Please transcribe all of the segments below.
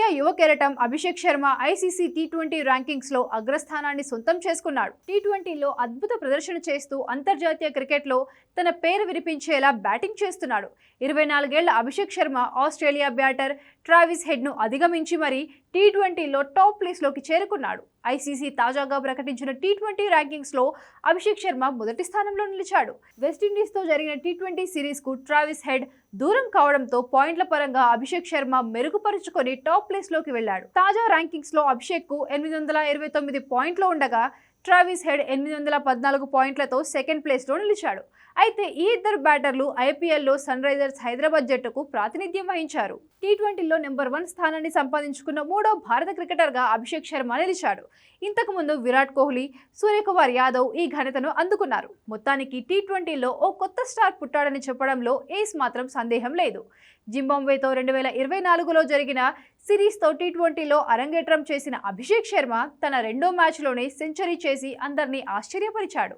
India యువ కెరటం Abhishek Sharma ICC T20 rankings లో అగ్రస్థానాన్ని సొంతం చేసుకున్నాడు. టీ20లో అద్భుత ప్రదర్శన చేస్తూ అంతర్జాతీయ క్రికెట్లో తన పేరు వినిపించేలా బ్యాటింగ్ చేస్తున్నాడు. 24 ఏళ్ల Abhishek Sharma Australia batter Travis head ను అధిగమించి మరీ టీ20లో టాప్ ప్లేస్ లోకి చేరుకున్నాడు. ఐసీసీ తాజాగా ప్రకటించిన టీ20 ర్యాంకింగ్స్ లో అభిషేక్ శర్మ మొదటి స్థానంలో నిలిచాడు. వెస్టిండీస్ తో జరిగిన టీ20 సిరీస్ కు ట్రావిస్ హెడ్ దూరం కావడంతో పాయింట్ల పరంగా అభిషేక్ శర్మ మెరుగుపరుచుకొని టాప్ ప్లేస్ లోకి వెళ్లాడు. తాజా ర్యాంకింగ్స్ లో అభిషేక్ కు 829 పాయింట్లు ఉండగా ట్రావిస్ హెడ్ 814 పాయింట్లతో సెకండ్ ప్లేస్ లో నిలిచాడు. అయితే ఈ ఇద్దరు బ్యాటర్లు ఐపీఎల్లో సన్ రైజర్స్ హైదరాబాద్ జట్టుకు ప్రాతినిధ్యం వహించారు. టీ20లో నెంబర్ 1 స్థానాన్ని సంపాదించుకున్న మూడో భారత క్రికెటర్గా అభిషేక్ శర్మ నిలిచాడు. ఇంతకుముందు విరాట్ కోహ్లీ, సూర్యకుమార్ యాదవ్ ఈ ఘనతను అందుకున్నారు. మొత్తానికి టీ20లో ఓ కొత్త స్టార్ పుట్టాడని చెప్పడంలో ఏస్ మాత్రం సందేహం లేదు. జింబాబ్వేతో 2024లో జరిగిన సిరీస్తో టీ20లో అరంగేట్రం చేసిన అభిషేక్ శర్మ తన రెండో మ్యాచ్లోనే సెంచరీ చేసి అందరినీ ఆశ్చర్యపరిచాడు.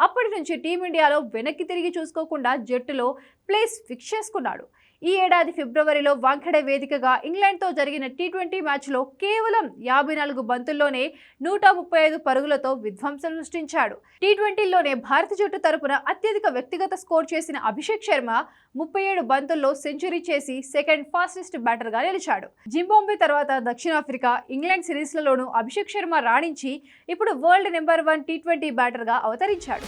అప్పటి నుంచి టీమిండియాలో వెనక్కి తిరిగి చూసుకోకుండా జట్టులో ప్లేస్ ఫిక్స్ చేసుకున్నాడు. ఈ ఏడాది ఫిబ్రవరిలో వాంఖడే వేదికగా ఇంగ్లాండ్తో జరిగిన టీ20 మ్యాచ్లో కేవలం 54 బంతుల్లోనే 135 పరుగులతో విధ్వంసం సృష్టించాడు. టీ20లోనే భారత జట్టు తరపున అత్యధిక వ్యక్తిగత స్కోర్ చేసిన అభిషేక్ శర్మ 37 బంతుల్లో సెంచరీ చేసి సెకండ్ ఫాస్టెస్ట్ బ్యాటర్గా నిలిచాడు. జింబాబ్వే తర్వాత దక్షిణాఫ్రికా, ఇంగ్లాండ్ సిరీస్లలోనూ అభిషేక్ శర్మ రాణించి ఇప్పుడు వరల్డ్ నెంబర్ 1 టీ20 బ్యాటర్గా అవతరించాడు.